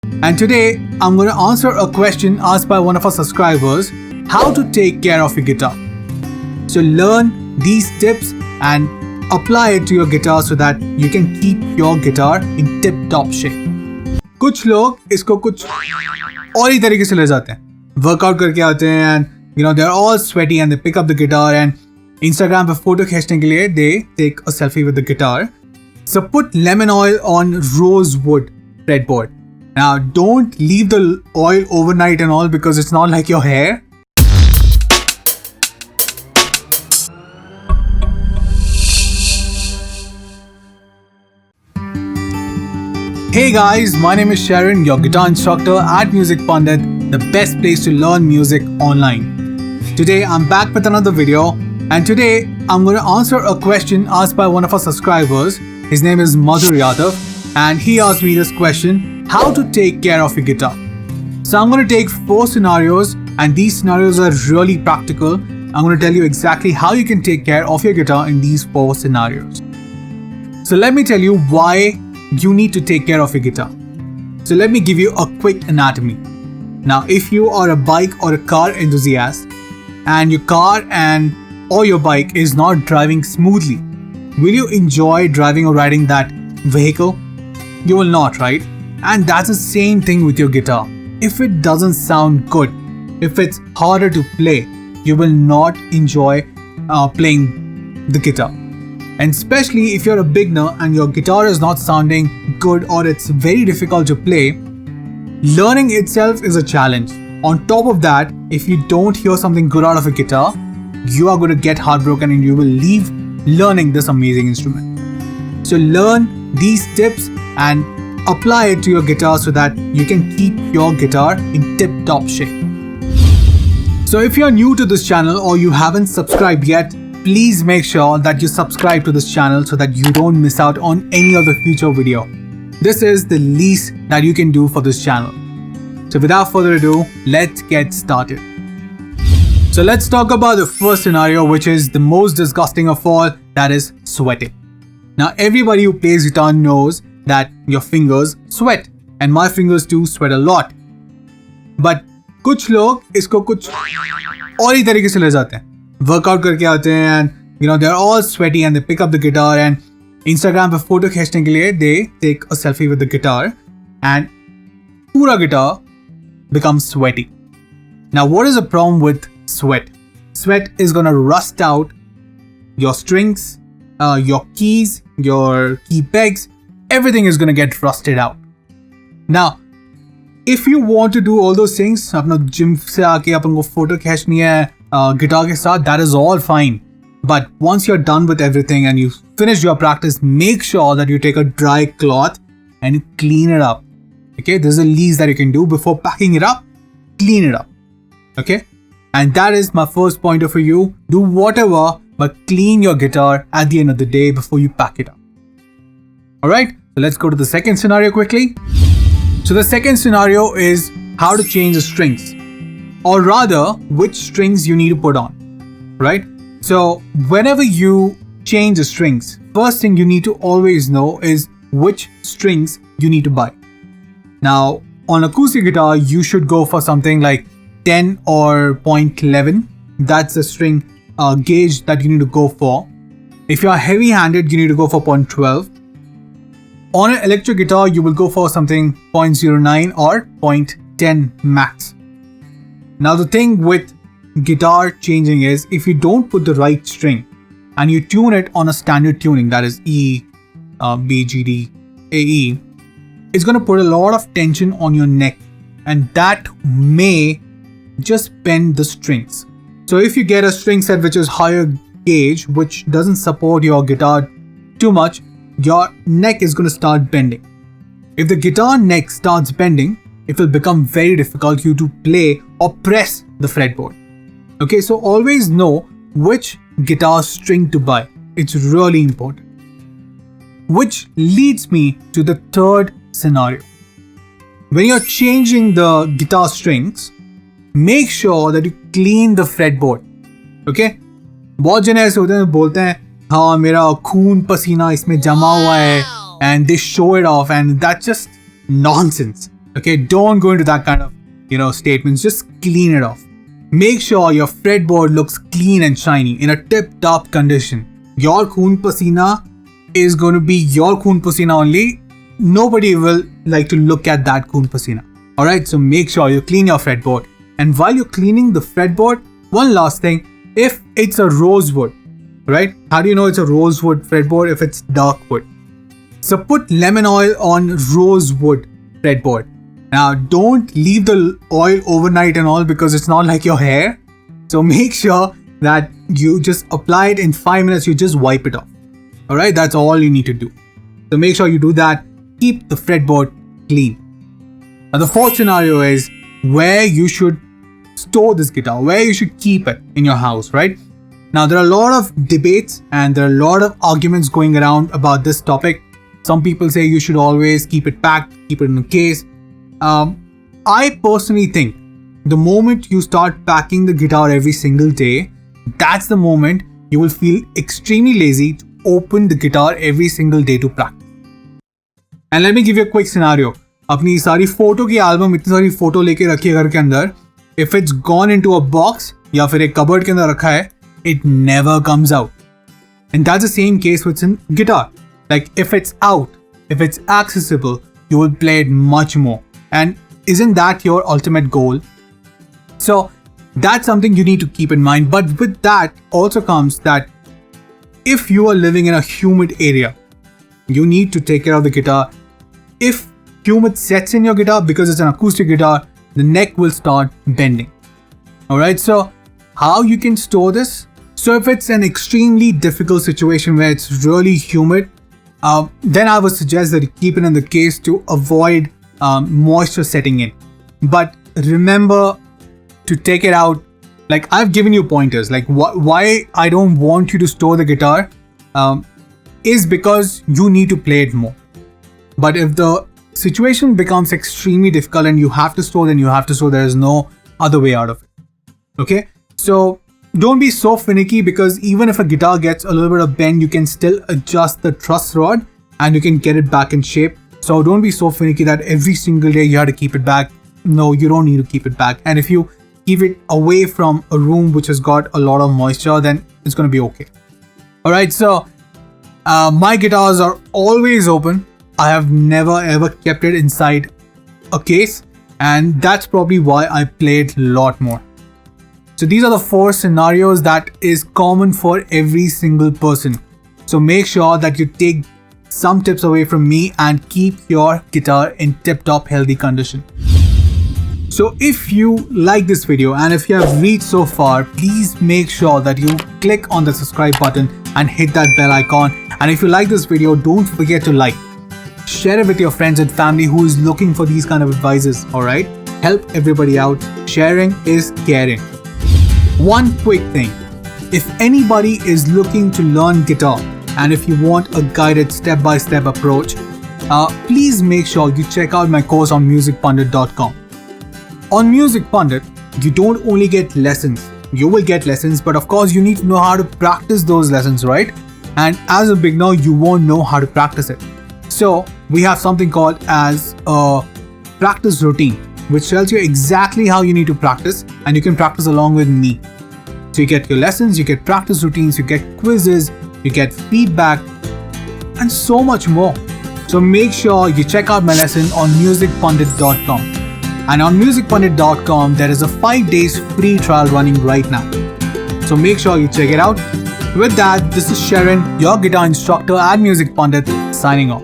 And today I'm going to answer a question asked by one of our subscribers, how to take care of your guitar. So learn these tips and apply it to your guitar so that you can keep your guitar in tip-top shape. कुछ लोग इसको कुछ और ही तरीके से ले जाते हैं, वर्कआउट करके आते हैं and they're all sweaty and they pick up the guitar and Instagram पे फोटो खींचने के लिए they take a selfie with the guitar. So put lemon oil on rosewood fretboard. Now don't leave the oil overnight and all because it's not like your hair. Hey guys, my name is Sherin, your guitar instructor at Music Pandit, the best place to learn music online. Today I'm back with another video and today I'm going to answer a question asked by one of our subscribers. His name is Madhur Yadav and he asked me this question, how to take care of your guitar. So I'm going to take 4 scenarios and these scenarios are really practical. I'm going to tell you exactly how you can take care of your guitar in these 4 scenarios. So let me tell you why you need to take care of your guitar. So let me give you a quick anatomy. Now, if you are a bike or a car enthusiast and your car or your bike is not driving smoothly, will you enjoy driving or riding that vehicle? You will not, right? And that's the same thing with your guitar. If it doesn't sound good, if it's harder to play, you will not enjoy playing the guitar. And especially if you're a beginner and your guitar is not sounding good or it's very difficult to play, learning itself is a challenge. On top of that, if you don't hear something good out of a guitar, you are going to get heartbroken and you will leave learning this amazing instrument. So learn these tips and apply it to your guitar so that you can keep your guitar in tip-top shape. So if you're new to this channel or you haven't subscribed yet, please make sure that you subscribe to this channel so that you don't miss out on any of the future video. This is the least that you can do for this channel. So without further ado, let's get started. So let's talk about the first scenario, which is the most disgusting of all, that is sweating. Now everybody who plays guitar knows that your fingers sweat and my fingers too sweat a lot. But कुछ लोग इसको कुछ और ही तरीके से ले जाते हैं, वर्कआउट करके आते हैं and they're all sweaty and they pick up the guitar and Instagram पे फोटो खींचने के लिए they take a selfie with the guitar and पूरा guitar becomes sweaty. Now what is the problem with sweat? Sweat is gonna rust out your strings, your keys, your key pegs, everything is gonna get rusted out. Now if you want to do all those things, अपना gym से आके अपन को photo खींचनी है guitar के साथ, that is all fine. But once you're done with everything and you finish your practice, make sure that you take a dry cloth and you clean it up. Okay, there's a least that you can do before packing it up. Clean it up. Okay, and that is my first pointer for you. Do whatever, but clean your guitar at the end of the day before you pack it up. Alright, so let's go to the second scenario quickly. So the second scenario is how to change the strings, or rather which strings you need to put on, right? So whenever you change the strings, first thing you need to always know is which strings you need to buy. Now on acoustic guitar, you should go for something like 10 or 0.11. That's the string gauge that you need to go for. If you are heavy-handed, you need to go for 0.12. On an electric guitar, you will go for something 0.09 or 0.10 max. Now the thing with guitar changing is if you don't put the right string and you tune it on a standard tuning, that is E, B, G, D, A, E, it's going to put a lot of tension on your neck and that may just bend the strings. So if you get a string set which is higher gauge, which doesn't support your guitar too much, your neck is going to start bending. If the guitar neck starts bending, it will become very difficult for you to play or press the fretboard. Okay, so always know which guitar string to buy. It's really important. Which leads me to the third scenario. When you're changing the guitar strings, make sure that you clean the fretboard. Okay? बहुत जने ऐसे होते हैं बोलते हैं हाँ मेरा खून पसीना इसमें जमा हुआ है and they show it off and that's just nonsense. Okay, don't go into that kind of, statements. Just clean it off. Make sure your fretboard looks clean and shiny in a tip-top condition. Your khoon pasina is going to be your khoon pasina only. Nobody will like to look at that khoon pasina. Alright, so make sure you clean your fretboard. And while you're cleaning the fretboard, one last thing, if it's a rosewood, right? How do you know it's a rosewood fretboard if it's dark wood? So put lemon oil on rosewood fretboard. Now don't leave the oil overnight and all, because it's not like your hair. So make sure that you just apply it in 5 minutes, you just wipe it off. Alright, that's all you need to do. So make sure you do that. Keep the fretboard clean. Now the fourth scenario is where you should store this guitar, where you should keep it in your house, right? Now there are a lot of debates and there are a lot of arguments going around about this topic. Some people say you should always keep it packed, keep it in a case. I personally think the moment you start packing the guitar every single day, that's the moment you will feel extremely lazy to open the guitar every single day to practice. And let me give you a quick scenario. अपनी सारी photo की album इतनी सारी photo लेके रखी है घर के अंदर. If it's gone into a box या फिर एक कबर्ड के अंदर रखा है, it never comes out. And that's the same case with guitar. Like if it's out, if it's accessible, you will play it much more. And isn't that your ultimate goal? So that's something you need to keep in mind. But with that also comes that if you are living in a humid area, you need to take care of the guitar. If humid sets in your guitar, because it's an acoustic guitar, the neck will start bending. Alright, so how you can store this? So if it's an extremely difficult situation where it's really humid, then I would suggest that you keep it in the case to avoid moisture setting in. But remember to take it out. Like I've given you pointers, like why I don't want you to store the guitar is because you need to play it more. But if the situation becomes extremely difficult and you have to store, then you have to store. There is no other way out of it. Okay, so don't be so finicky, because even if a guitar gets a little bit of bend, you can still adjust the truss rod and you can get it back in shape. So don't be so finicky that every single day you have to keep it back. No, you don't need to keep it back. And if you keep it away from a room which has got a lot of moisture, then it's going to be okay. Alright, so my guitars are always open. I have never ever kept it inside a case, and that's probably why I play it a lot more. So these are the 4 scenarios that is common for every single person. So make sure that you take some tips away from me and keep your guitar in tip-top healthy condition. So if you like this video and if you have reached so far, please make sure that you click on the subscribe button and hit that bell icon. And if you like this video, don't forget to like. Share it with your friends and family who is looking for these kind of advices, alright? Help everybody out. Sharing is caring. One quick thing. If anybody is looking to learn guitar and if you want a guided step-by-step approach, please make sure you check out my course on musicpandit.com. On Music Pandit, you don't only get lessons. You will get lessons, but of course you need to know how to practice those lessons, right? And as a beginner, you won't know how to practice it. So we have something called as a practice routine, which tells you exactly how you need to practice, and you can practice along with me. So you get your lessons, you get practice routines, you get quizzes, you get feedback, and so much more. So make sure you check out my lesson on musicpandit.com. And on musicpandit.com, there is a 5 days free trial running right now. So make sure you check it out. With that, this is Sherin, your guitar instructor at Music Pandit, signing off.